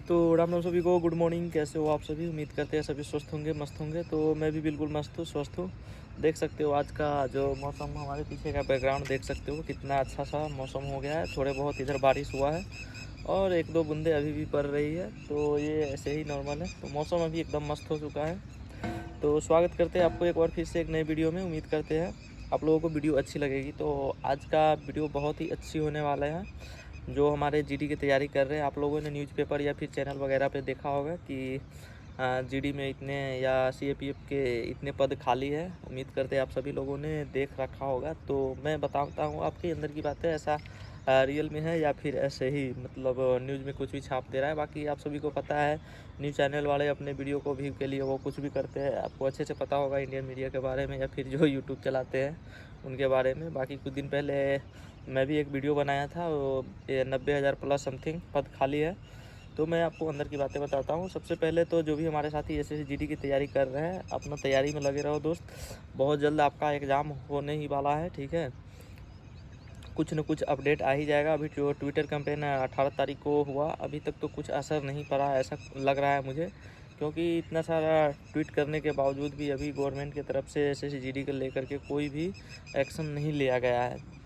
तो राम राम सभी को, गुड मॉर्निंग। कैसे हो आप सभी? उम्मीद करते हैं सभी स्वस्थ होंगे, मस्त होंगे। तो मैं भी बिल्कुल मस्त हूँ, स्वस्थ हूँ। देख सकते हो आज का जो मौसम, हमारे पीछे का बैकग्राउंड देख सकते हो कितना अच्छा सा मौसम हो गया है। थोड़े बहुत इधर बारिश हुआ है और एक दो बूंदे अभी भी पड़ रही है, तो ये ऐसे ही नॉर्मल है। तो मौसम अभी एकदम मस्त हो चुका है। तो स्वागत करते हैं आपको एक बार फिर से एक नई वीडियो में। उम्मीद करते हैं आप लोगों को वीडियो अच्छी लगेगी। तो आज का वीडियो बहुत ही अच्छी होने वाला है। जो हमारे जीडी की तैयारी कर रहे हैं, आप लोगों ने न्यूज़पेपर या फिर चैनल वगैरह पे देखा होगा कि जीडी में इतने या सीएपीएफ के इतने पद खाली है। उम्मीद करते हैं आप सभी लोगों ने देख रखा होगा। तो मैं बताता हूँ आपके अंदर की बातें, ऐसा रियल में है या फिर ऐसे ही मतलब न्यूज़ में कुछ भी छाप दे रहा है। बाकी आप सभी को पता है, न्यूज़ चैनल वाले अपने वीडियो को व्यू के लिए वो कुछ भी करते हैं। आपको अच्छे से पता होगा इंडियन मीडिया के बारे में या फिर जो यूट्यूब चलाते हैं उनके बारे में। बाकी कुछ दिन पहले मैं भी एक वीडियो बनाया था, वो 90,000 प्लस समथिंग पद खाली है। तो मैं आपको अंदर की बातें बताता हूँ। सबसे पहले तो जो भी हमारे साथी एसएससी जीडी की तैयारी कर रहे हैं, अपना तैयारी में लगे रहो दोस्त। बहुत जल्द आपका एग्ज़ाम होने ही वाला है, ठीक है। कुछ न कुछ अपडेट आ ही जाएगा। अभी जो ट्विटर कैंपेन 18 तारीख को हुआ, अभी तक तो कुछ असर नहीं पड़ा ऐसा लग रहा है मुझे, क्योंकि इतना सारा ट्वीट करने के बावजूद भी अभी गवर्नमेंट की तरफ से एसएससी जीडी को लेकर के कोई भी एक्शन नहीं लिया गया है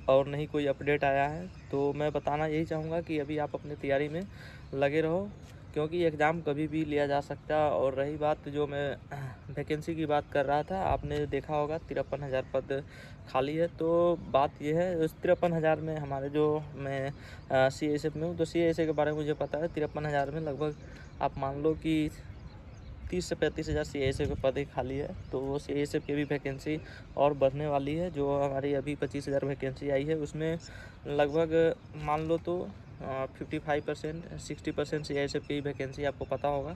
और नहीं कोई अपडेट आया है। तो मैं बताना यही चाहूँगा कि अभी आप अपनी तैयारी में लगे रहो, क्योंकि एग्ज़ाम कभी भी लिया जा सकता है। और रही बात जो मैं वैकेंसी की बात कर रहा था, आपने देखा होगा 53,000 पद खाली है। तो बात यह है, उस 53,000 में हमारे जो मैं CSF में हूँ, तो CSF के बारे में मुझे पता है। 53,000 में लगभग आप मान लो कि 30 से 35,000 CSF के पद ही खाली है। तो CSF की भी वैकेंसी और बढ़ने वाली है। जो हमारी अभी 25,000 वैकेंसी आई है, उसमें लगभग मान लो तो 55% 60% CSF की वैकेंसी आपको पता होगा।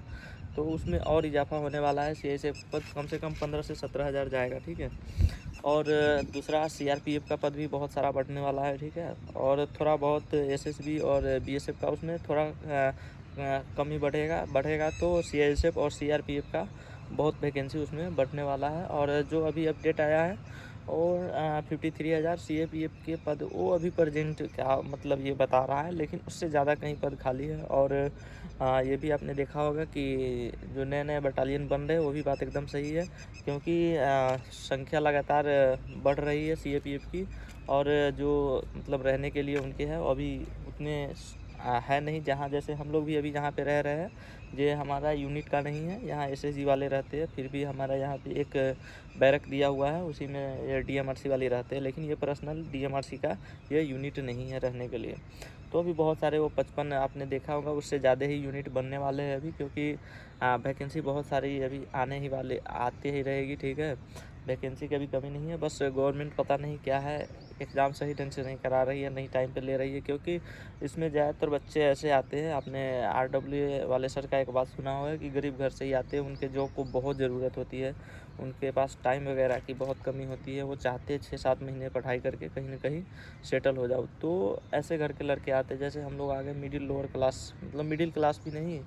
तो उसमें और इजाफा होने वाला है। CSF पद कम से कम 15 से 17,000 जाएगा, ठीक है। और दूसरा CRPF का पद भी बहुत सारा बढ़ने वाला है, ठीक है। और थोड़ा बहुत SSB और BSF का उसमें थोड़ा कम ही बढ़ेगा। तो CSF और CRPF का बहुत वैकेंसी उसमें बढ़ने वाला है। और जो अभी अपडेट आया है और 53,000 CAPF के पद, वो अभी प्रेजेंट क्या मतलब ये बता रहा है, लेकिन उससे ज़्यादा कहीं पद खाली है। और ये भी आपने देखा होगा कि जो नए नए बटालियन बन रहे हैं, वो भी बात एकदम सही है, क्योंकि संख्या लगातार बढ़ रही है CAPF की। और जो मतलब रहने के लिए उनके हैं, वो अभी उतने है नहीं। जहाँ जैसे हम लोग भी अभी जहाँ पे रह रहे हैं, ये हमारा यूनिट का नहीं है, यहाँ SSG वाले रहते हैं। फिर भी हमारा यहाँ पे एक बैरक दिया हुआ है, उसी में ये DMRC वाले रहते हैं। लेकिन ये पर्सनल DMRC का ये यूनिट नहीं है रहने के लिए। तो अभी बहुत सारे वो 55 आपने देखा होगा, उससे ज़्यादा ही यूनिट बनने वाले हैं अभी, क्योंकि वैकेंसी बहुत सारी अभी आने ही वाले आते ही रहेगी, ठीक है। वैकेंसी की अभी कमी नहीं है, बस गवर्नमेंट पता नहीं क्या है, एग्ज़ाम सही ढंग से नहीं करा रही है, नहीं टाइम पे ले रही है। क्योंकि इसमें ज़्यादातर बच्चे ऐसे आते हैं, आपने RWA वाले सर का एक बात सुना होगा कि गरीब घर से ही आते हैं, उनके जॉब को बहुत ज़रूरत होती है, उनके पास टाइम वगैरह की बहुत कमी होती है। वो चाहते हैं 6-7 महीने पढ़ाई करके कहीं ना कहीं सेटल हो जाओ। तो ऐसे घर के लड़के आते हैं। जैसे हम लोग आ गए मिडिल लोअर क्लास, मतलब मिडिल क्लास भी नहीं,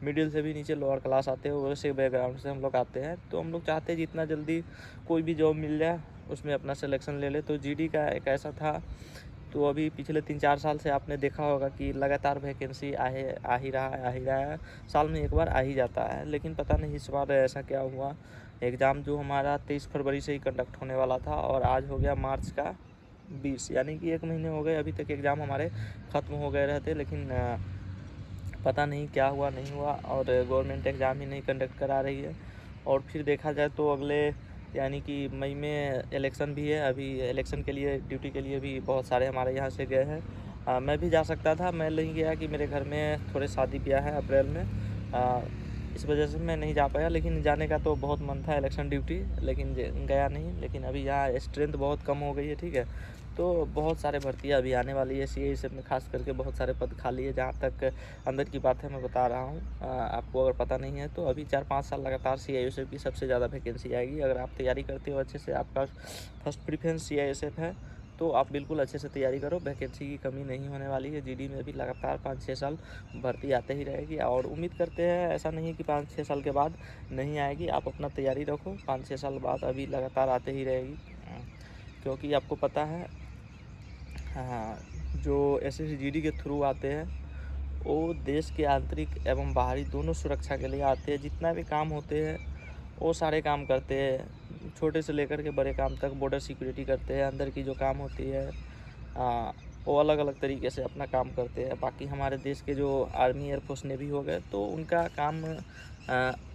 मिडिल से भी नीचे लोअर क्लास आते हैं, वैसे बैकग्राउंड से हम लोग आते हैं। तो हम लोग चाहते हैं जितना जल्दी कोई भी जॉब मिल जाए, उसमें अपना सिलेक्शन ले ले। तो जीडी का एक ऐसा था। तो अभी पिछले 3-4 साल से आपने देखा होगा कि लगातार वैकेंसी आ ही रहा है। साल में एक बार आ ही जाता है। लेकिन पता नहीं इस बार ऐसा क्या हुआ। एग्ज़ाम जो हमारा 23 फरवरी से ही कंडक्ट होने वाला था, और आज हो गया मार्च का 20, यानी कि 1 महीने हो गए। अभी तक एग्ज़ाम हमारे ख़त्म हो गए रहते, लेकिन पता नहीं क्या हुआ नहीं हुआ, और गवर्नमेंट एग्ज़ाम ही नहीं कंडक्ट करा रही है। और फिर देखा जाए तो अगले यानी कि मई में इलेक्शन भी है। अभी इलेक्शन के लिए ड्यूटी के लिए भी बहुत सारे हमारे यहाँ से गए हैं। मैं भी जा सकता था, मैं नहीं गया कि मेरे घर में थोड़े शादी ब्याह है अप्रैल में, इस वजह से मैं नहीं जा पाया। लेकिन जाने का तो बहुत मन था इलेक्शन ड्यूटी, लेकिन गया नहीं। लेकिन अभी यहाँ स्ट्रेंथ बहुत कम हो गई है, ठीक है। तो बहुत सारे भर्तियाँ अभी आने वाली है। CASF में खास करके बहुत सारे पद खाली है। जहाँ तक अंदर की बात है मैं बता रहा हूँ, आपको अगर पता नहीं है तो अभी 4-5 साल लगातार CASF की सबसे ज़्यादा वैकेंसी आएगी। अगर आप तैयारी करते हो अच्छे से, आपका फर्स्ट प्रेफरेंस CASF है, तो आप बिल्कुल अच्छे से तैयारी करो। वैकेंसी की कमी नहीं होने वाली है। जीडी में भी लगातार 5-6 साल भर्ती आते ही रहेगी, और उम्मीद करते हैं ऐसा नहीं है कि 5-6 साल के बाद नहीं आएगी। आप अपना तैयारी रखो, 5-6 साल बाद अभी लगातार आते ही रहेगी। क्योंकि आपको पता है, हाँ, जो SSGD के थ्रू आते हैं वो देश के आंतरिक एवं बाहरी दोनों सुरक्षा के लिए आते हैं। जितना भी काम होते हैं वो सारे काम करते हैं, छोटे से लेकर के बड़े काम तक। बॉर्डर सिक्योरिटी करते हैं, अंदर की जो काम होती है वो अलग अलग तरीके से अपना काम करते हैं। बाकी हमारे देश के जो आर्मी, एयरफोर्स, नेवी हो गए, तो उनका काम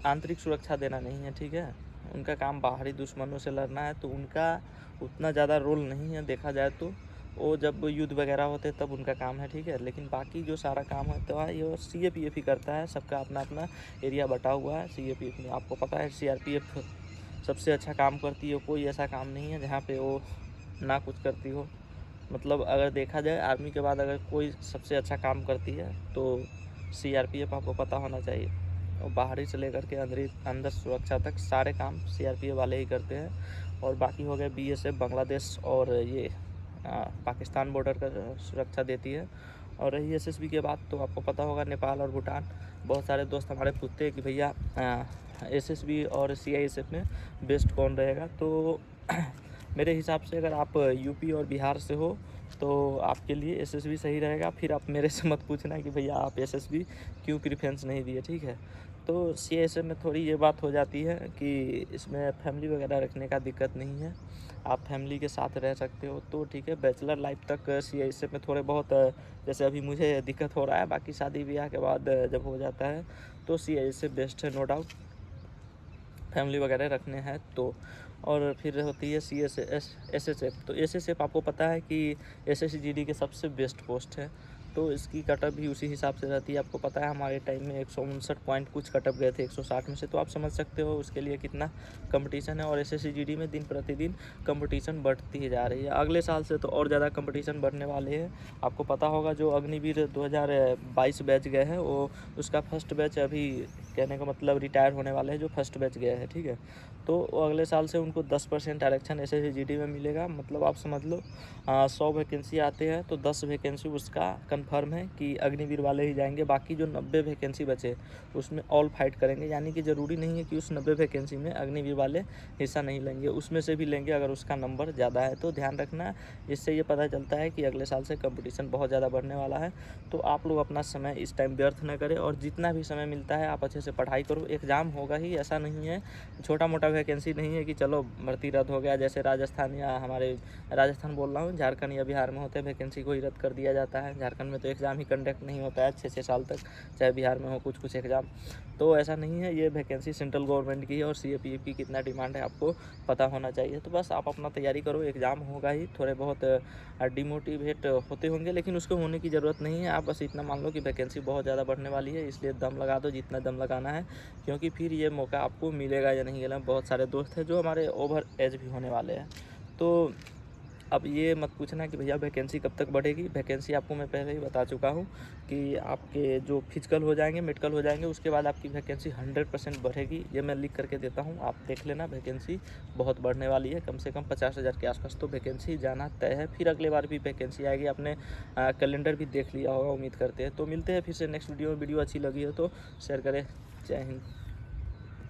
आंतरिक सुरक्षा देना नहीं है, ठीक है। उनका काम बाहरी दुश्मनों से लड़ना है, तो उनका उतना ज़्यादा रोल नहीं है देखा जाए तो। वो जब युद्ध वगैरह होते तब उनका काम है, ठीक है। लेकिन बाकी जो सारा काम होता है ये CAPF ही करता है। सबका अपना अपना एरिया बटा हुआ है CAPF में। आपको पता है CRPF सबसे अच्छा काम करती है। कोई ऐसा काम नहीं है जहाँ पे वो ना कुछ करती हो। मतलब अगर देखा जाए आर्मी के बाद अगर कोई सबसे अच्छा काम करती है तो CRPF आपको पता होना चाहिए। और बाहरी से लेकर के अंदर सुरक्षा तक सारे काम CRPF वाले ही करते हैं। और बाकी हो गए BSF, बांग्लादेश और ये पाकिस्तान बॉर्डर का सुरक्षा देती है। और रही SSB के बाद तो आपको पता होगा नेपाल और भूटान। बहुत सारे दोस्त हमारे पूछते हैं कि भैया SSB और CISF में बेस्ट कौन रहेगा। तो मेरे हिसाब से अगर आप यूपी और बिहार से हो तो आपके लिए SSB सही रहेगा। फिर आप मेरे से मत पूछना कि भैया आप SSB क्यों प्रेफरेंस नहीं दिए, ठीक है। तो CISF में थोड़ी ये बात हो जाती है कि इसमें फैमिली वगैरह रखने का दिक्कत नहीं है। आप फैमिली के साथ रह सकते हो तो ठीक है। बैचलर लाइफ तक CISF में थोड़े बहुत जैसे अभी मुझे दिक्कत हो रहा है, बाकी शादी ब्याह के बाद जब हो जाता है तो CISF बेस्ट है, नो डाउट, फैमिली वगैरह रखने हैं तो। और फिर होती है SSF। तो SSF आपको पता है कि SSGD के सबसे बेस्ट पोस्ट है, तो इसकी कटअप भी उसी हिसाब से रहती है। आपको पता है हमारे टाइम में 159 पॉइंट कुछ कटअप गए थे 160 में से, तो आप समझ सकते हो उसके लिए कितना कंपटीशन है। और SSGD में दिन प्रतिदिन कंपटीशन बढ़ती ही जा रही है। अगले साल से तो और ज़्यादा कंपटीशन बढ़ने वाले हैं। आपको पता होगा जो अग्निवीर 2022 बैच गए हैं वो उसका फर्स्ट बैच अभी, कहने का मतलब रिटायर होने वाले हैं जो फर्स्ट बैच गया है, ठीक है। तो अगले साल से उनको 10% आरक्षण SSGD में मिलेगा। मतलब आप समझ लो 100 वैकेंसी आते हैं तो 10 वैकेंसी उसका कंफर्म है कि अग्निवीर वाले ही जाएंगे। बाकी जो 90 वैकेंसी बचे उसमें ऑल फाइट करेंगे। यानी कि ज़रूरी नहीं है कि उस 90 वैकेंसी में अग्निवीर वाले हिस्सा नहीं लेंगे, उसमें से भी लेंगे अगर उसका नंबर ज़्यादा है। तो ध्यान रखना, इससे ये पता चलता है कि अगले साल से कंपटीशन बहुत ज़्यादा बढ़ने वाला है। तो आप लोग अपना समय इस टाइम व्यर्थ न करें और जितना भी समय मिलता है आप अच्छे से पढ़ाई करो। एग्ज़ाम होगा ही, ऐसा नहीं है छोटा मोटा वैकेंसी नहीं है कि चलो भर्ती रद्द हो गया। जैसे राजस्थान या हमारे राजस्थान बोल रहा हूँ, झारखंड या बिहार में होते हैं वैकेंसी को ही रद्द कर दिया जाता है। झारखंड में तो एग्ज़ाम ही कंडक्ट नहीं होता है 6 साल तक, चाहे बिहार में हो कुछ एग्ज़ाम। तो ऐसा नहीं है, ये वैकेंसी सेंट्रल गवर्नमेंट की है और CAPF की कितना डिमांड है आपको पता होना चाहिए। तो बस आप अपना तैयारी करो, एग्ज़ाम होगा ही। थोड़े बहुत डिमोटिवेट होते होंगे लेकिन उसको होने की ज़रूरत नहीं है। आप बस इतना मान लो कि वैकेंसी बहुत ज़्यादा बढ़ने वाली है, इसलिए दम लगा दो जितना दम लगाना है, क्योंकि फिर ये मौका आपको मिलेगा या नहीं मिलेगा। बहुत सारे दोस्त हैं जो हमारे ओवर एज भी होने वाले हैं। तो अब ये मत पूछना कि भैया वैकेंसी कब तक बढ़ेगी। वैकेंसी आपको मैं पहले ही बता चुका हूँ कि आपके जो फिजिकल हो जाएंगे, मेडिकल हो जाएंगे, उसके बाद आपकी वैकेंसी 100% बढ़ेगी। ये मैं लिख करके देता हूँ, आप देख लेना। वैकेंसी बहुत बढ़ने वाली है, कम से कम 50,000 के आसपास तो वैकेंसी जाना तय है। फिर अगले बार भी वैकेंसी आएगी। आपने कैलेंडर भी देख लिया होगा, उम्मीद करते हैं। तो मिलते हैं फिर से नेक्स्ट वीडियो में। वीडियो अच्छी लगी हो तो शेयर करें। जय हिंद।